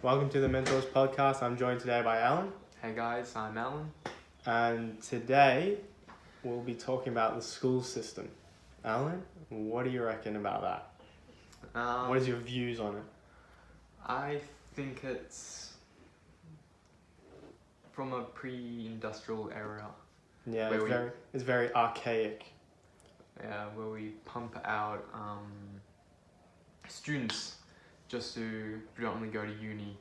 Welcome to the Mentors Podcast. I'm joined today by Alan, Hey guys, I'm Alan. and today we'll be talking about the school system. Alan, what do you reckon about that? What is your views on it? I think it's from a pre-industrial era. Yeah, Where it's very archaic. Where we pump out students just to predominantly go to uni.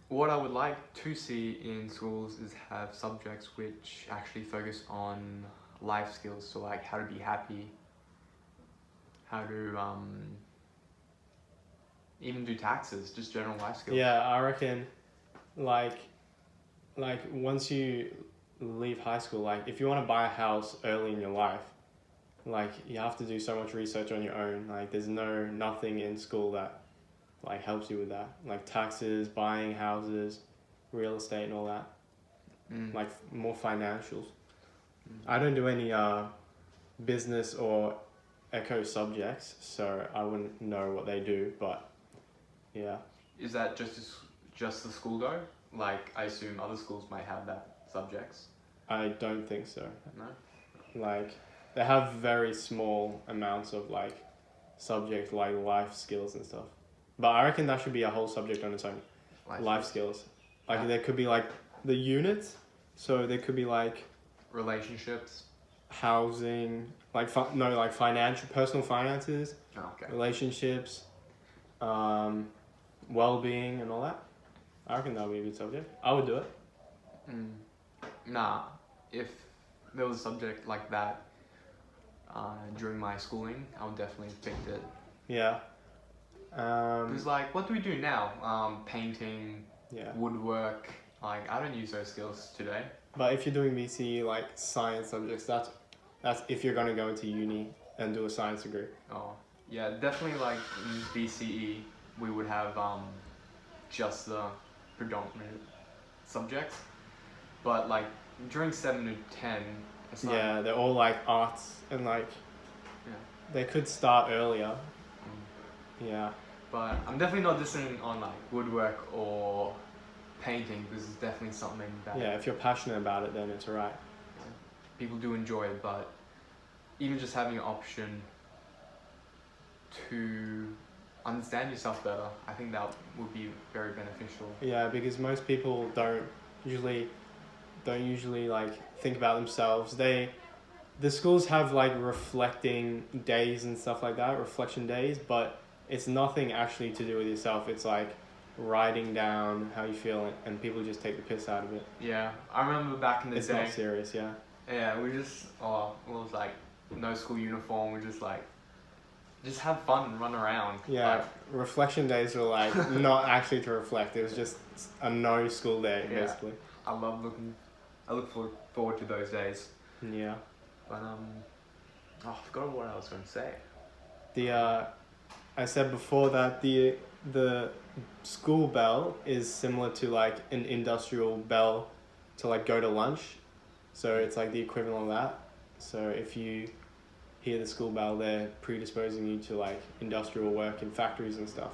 What I would like to see in schools is have subjects which actually focus on life skills, so like how to be happy, how to even do taxes, just general life skills. Yeah, I reckon like once you leave high school, like if you want to buy a house early in your life, like you have to do so much research on your own. Like there's nothing in school that like helps you with that, like taxes, buying houses, real estate and all that. Like more financials. I don't do any business or eco subjects, so I wouldn't know what they do, but yeah. Is that just the school though? Like I assume other schools might have that subjects. I don't think so. No. Like they have very small amounts of like subject like life skills and stuff. But I reckon that should be a whole subject on its own. Life skills. Like Yeah. there could be like the units, so there could be like Relationships. housing, like financial, personal finances, Oh, okay. relationships, well-being and all that. I reckon that would be a good subject. I would do it. Nah, if there was a subject like that during my schooling, I would definitely have picked it. Yeah. It was like, what do we do now? Painting, Yeah. woodwork. Like, I don't use those skills today. But if you're doing VCE, like science subjects, that's if you're going to go into uni and do a science degree. Oh, yeah, definitely like in BCE, we would have just the predominant subjects. But like during 7 to 10, it's not... Yeah, they're all like arts and like Yeah. they could start earlier. Yeah. But I'm definitely not dissing on like woodwork or painting. This is definitely something that Yeah, if you're passionate about it, then it's alright. people do enjoy. But even just having an option to understand yourself better, I think that would be very beneficial. Yeah, because most people don't usually like think about themselves. The schools have like reflecting days and stuff like that, reflection days, but it's nothing actually to do with yourself. It's like writing down how you feel, and people just take the piss out of it. Yeah, I remember back in the It's day. not serious, yeah. Yeah, we just it was like no school uniform. We just have fun and run around. Yeah, Like, reflection days were like not actually to reflect. It was just a no school day, Yeah. basically. I look forward to those days. Yeah. But I forgot what I was going to say. I said before that the school bell is similar to like an industrial bell to like go to lunch, so it's like the equivalent of that. So if you hear the school bell, they're predisposing you to like industrial work in factories and stuff.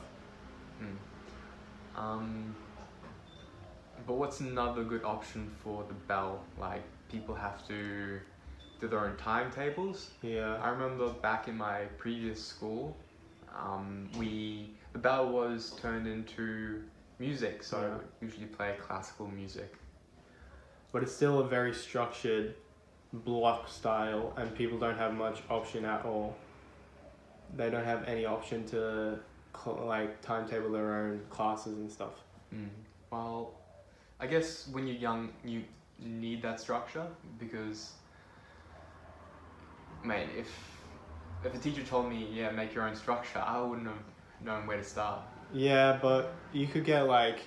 But what's another good option for the bell? Like people have to do their own timetables. Yeah. I remember back in my previous school, the bell was turned into music, so Yeah. I usually play classical music. But it's still a very structured block style, and people don't have much option at all. They don't have any option to like timetable their own classes and stuff. Well, I guess when you're young, you need that structure because, mate, if a teacher told me, yeah, make your own structure, I wouldn't have known where to start. Yeah, but you could get like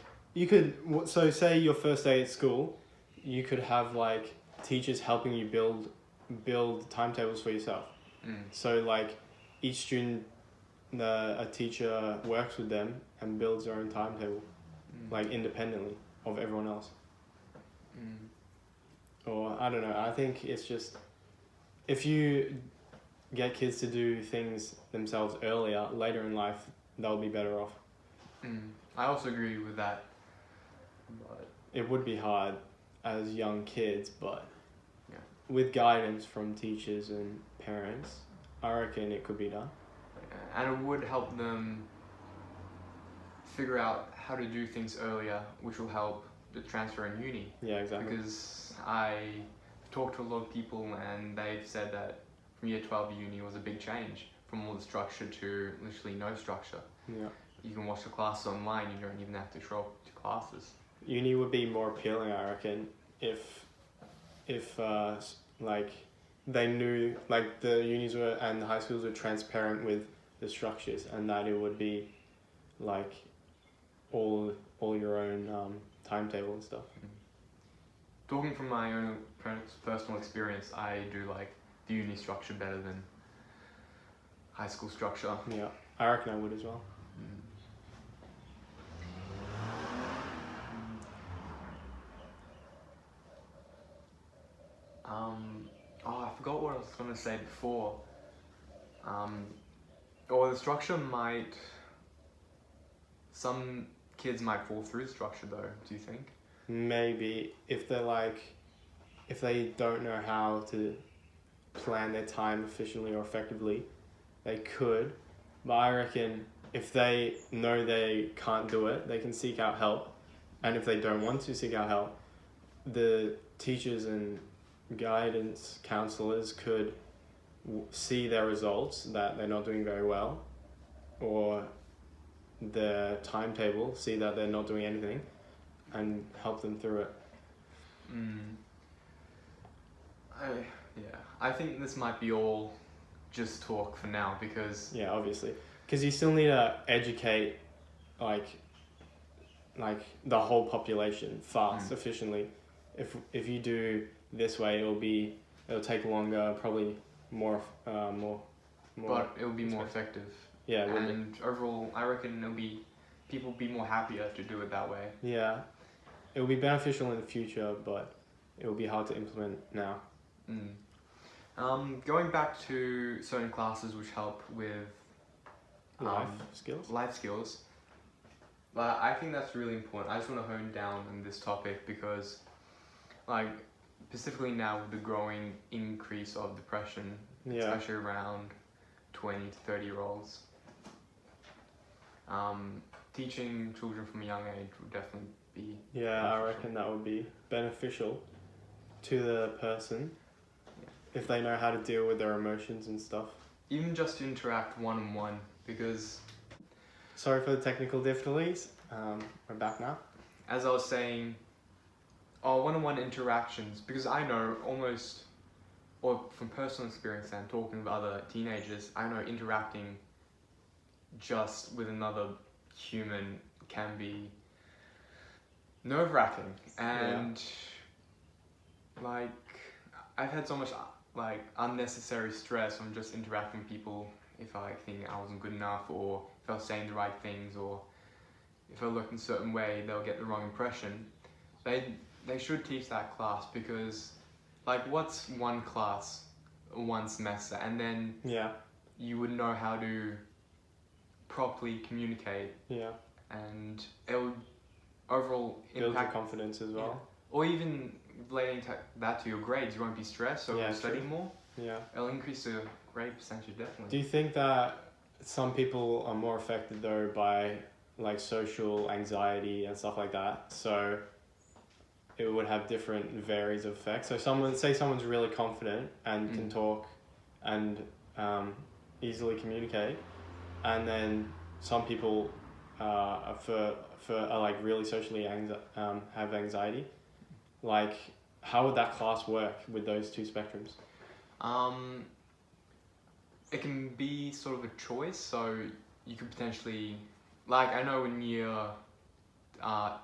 so say your first day at school, you could have like teachers helping you build timetables for yourself. So like each student, a teacher works with them and builds their own timetable, like independently of everyone else. Or I don't know. I think it's just if you get kids to do things themselves later in life, they'll be better off. I also agree with that. But It would be hard as young kids, but yeah. with guidance from teachers and parents, I reckon it could be done. And it would help them figure out how to do things earlier, which will help the transfer in uni. Yeah, exactly. Because I talked to a lot of people and they've said that from year 12 uni was a big change, from all the structure to literally no structure. Yeah. You can watch the classes online, you don't even have to show up to classes. Uni would be more appealing, I reckon, if like they knew, like the unis were and the high schools were transparent with the structures, and that it would be like all your own timetable and stuff. Talking from my own personal experience, I do like the uni structure better than high school structure. Yeah, I reckon I would as well. I forgot what I was going to say before. Or the structure might... Some kids might fall through the structure though, do you think? Maybe if they don't know how to plan their time efficiently or effectively, they could. But I reckon if they know they can't do it, they can seek out help. And if they don't want to seek out help, the teachers and guidance counselors could see their results, that they're not doing very well, or their timetable, see that they're not doing anything, and help them through it. I think this might be all just talk for now, because... Yeah, obviously. Because you still need to educate, like the whole population fast, efficiently. If you do this way, it'll take longer, probably more. But it'll be more effective. Yeah, and overall, I reckon people will be more happier to do it that way. Yeah, it will be beneficial in the future, but it will be hard to implement now. Going back to certain classes which help with life skills. But I think that's really important. I just want to hone down on this topic because, like, specifically now with the growing increase of depression, especially around 20 to 30-year-olds, teaching children from a young age would definitely be beneficial. I reckon that would be beneficial to the person if they know how to deal with their emotions and stuff. Even just to interact one-on-one, because... Sorry for the technical difficulties. We're back now. As I was saying, one-on-one interactions, because I know almost, or from personal experience and talking with other teenagers, I know interacting just with another human can be nerve-wracking. And like, I've had so much like unnecessary stress from just interacting with people. If I think I wasn't good enough, or if I was saying the right things, or if I look in a certain way, they'll get the wrong impression. They should teach that class, because like, what's one class, one semester, and then you would know how to properly communicate. And it would overall build impact your confidence as well. Or even relating that to your grades, you won't be stressed, so you'll study more. It'll increase the grade percentage, definitely. Do you think that some people are more affected though by like social anxiety and stuff like that? So it would have different varies of effects. So someone's really confident and can talk and easily communicate, and then some people are like really socially have anxiety. Like, how would that class work with those two spectrums? It can be sort of a choice, so you could potentially, like, I know in year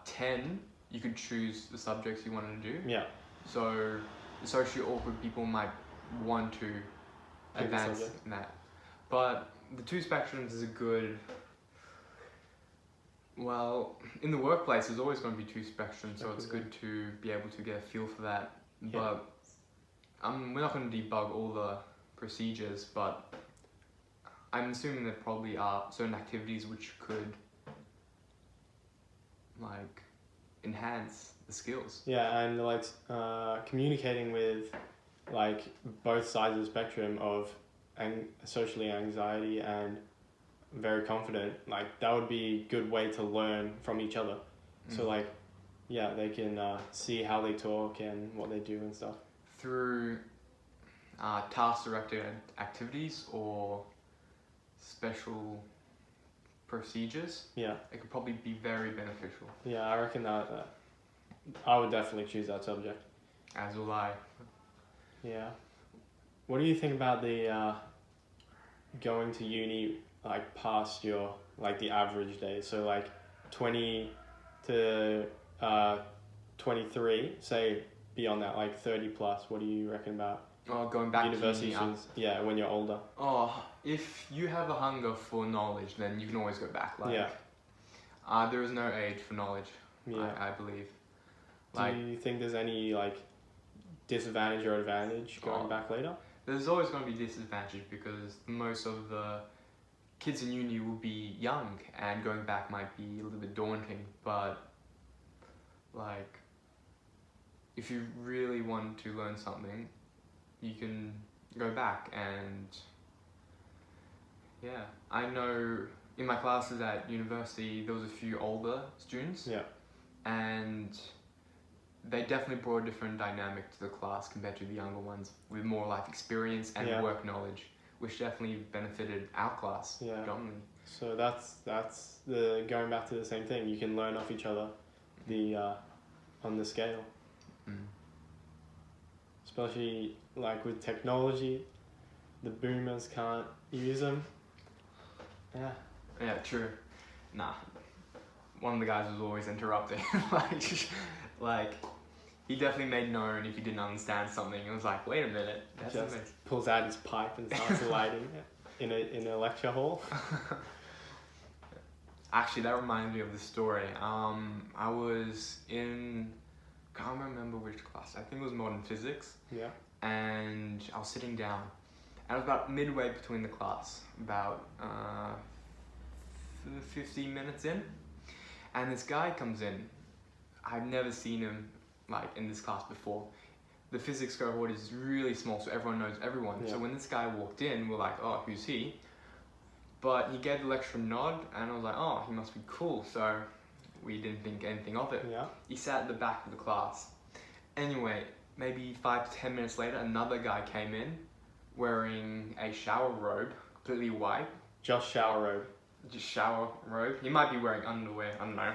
10, you could choose the subjects you wanted to do. So the socially awkward people might want to advance in that. But the two spectrums is a good... Well, in the workplace, there's always going to be two spectrums, so it's good to be able to get a feel for that. But we're not going to debug all the procedures, but I'm assuming there probably are certain activities which could like enhance the skills. Yeah, and like communicating with like both sides of the spectrum of socially anxiety and very confident, like that would be a good way to learn from each other. So like, yeah, they can see how they talk and what they do and stuff. Through task-directed activities or special procedures, Yeah, it could probably be very beneficial. yeah, I reckon that I would definitely choose that subject. As will I. Yeah. What do you think about the going to uni like past your like the average day? So like 20 to 23, say beyond that, like 30 plus. What do you reckon about Going back university to uni. students? Yeah, when you're older. If you have a hunger for knowledge, then you can always go back. Like, Yeah. there is no age for knowledge. Yeah. I believe. Do Like, you think there's any like disadvantage or advantage going back later? there's always going to be disadvantages because most of the kids in uni will be young and going back might be a little bit daunting. But like, if you really want to learn something, you can go back. And yeah, I know in my classes at university there was a few older students. Yeah. And they definitely brought a different dynamic to the class compared to the younger ones with more life experience and Yeah. work knowledge, which definitely benefited our class Yeah. predominantly. So that's the going back to the same thing. You can learn off each other, on the scale. Especially like with technology, the boomers can't use them. Yeah. Yeah, true. Nah, one of the guys was always interrupting. like he definitely made known if he didn't understand something. It was like, wait a minute, that's Just amazing. pulls out his pipe and starts lighting it in a lecture hall. Actually, that reminds me of the story. I was in, can't remember which class. I think it was modern physics. Yeah. And I was sitting down. And I was about midway between the class, about 15 minutes in. And this guy comes in. I've never seen him like in this class before. The physics cohort is really small, so everyone knows everyone. Yeah. So when this guy walked in, we're like, oh, who's he? But he gave the lecturer a nod, and I was like, oh, he must be cool. So we didn't think anything of it. Yeah. He sat at the back of the class. Anyway, maybe 5 to 10 minutes later, another guy came in wearing a shower robe, completely white. Just shower robe. Just shower robe. He might be wearing underwear, I don't know.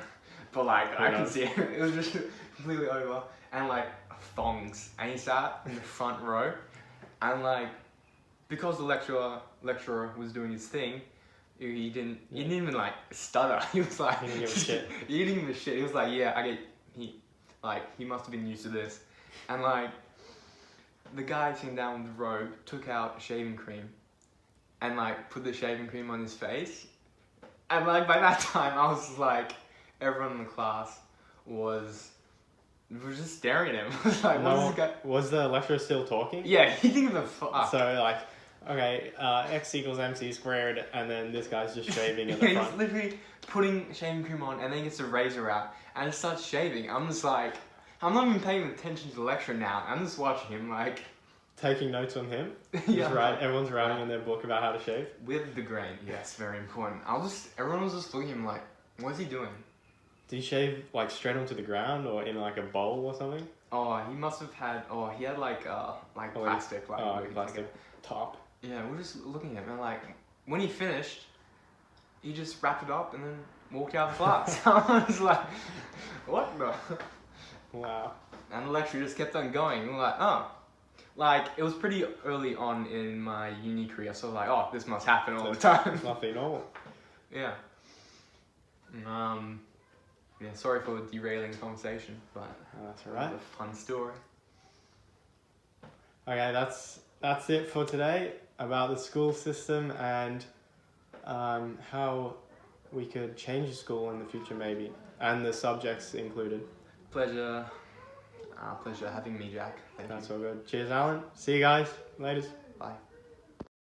But like, Who I can knows? see it. It was just completely over. And like, thongs. And he sat in the front row. And like, because the lecturer was doing his thing, he didn't even like stutter. He was like, He didn't give a shit. He didn't give a shit. He was like, yeah, he must have been used to this. And like, the guy sitting down with the robe took out shaving cream and like put the shaving cream on his face. And like, by that time, I was like, everyone in the class was just staring at him. Like, No, what's this guy? was the lecturer still talking? Yeah, he didn't give a fuck. So like, okay, x equals mc squared, and then this guy's just shaving in the He's front. literally putting shaving cream on and then gets a razor out and just starts shaving. I'm just like, I'm not even paying attention to the lecture now. I'm just watching him like. Taking notes on him. Yeah. Everyone's writing in their book about how to shave. With the grain, yes, very important. Everyone was just looking at him like, what's he doing? Did he shave like straight onto the ground or in like a bowl or something? Oh, he must have had. Oh, he had like plastic, Plastic top. Yeah, we're just looking at him and like, when he finished, he just wrapped it up and then walked out of the class. I was like, what the? Wow. And the lecture just kept on going. We're like, oh. Like, it was pretty early on in my uni career, so like, oh, this must happen all the time. Nothing normal. Yeah. Yeah, sorry for derailing the conversation, but That's it alright. was a fun story. Okay, that's it for today about the school system and how we could change the school in the future maybe, and the subjects included. Pleasure having me, Jack. Thank you. That's all good. Cheers, Alan. See you guys. Laters. Bye.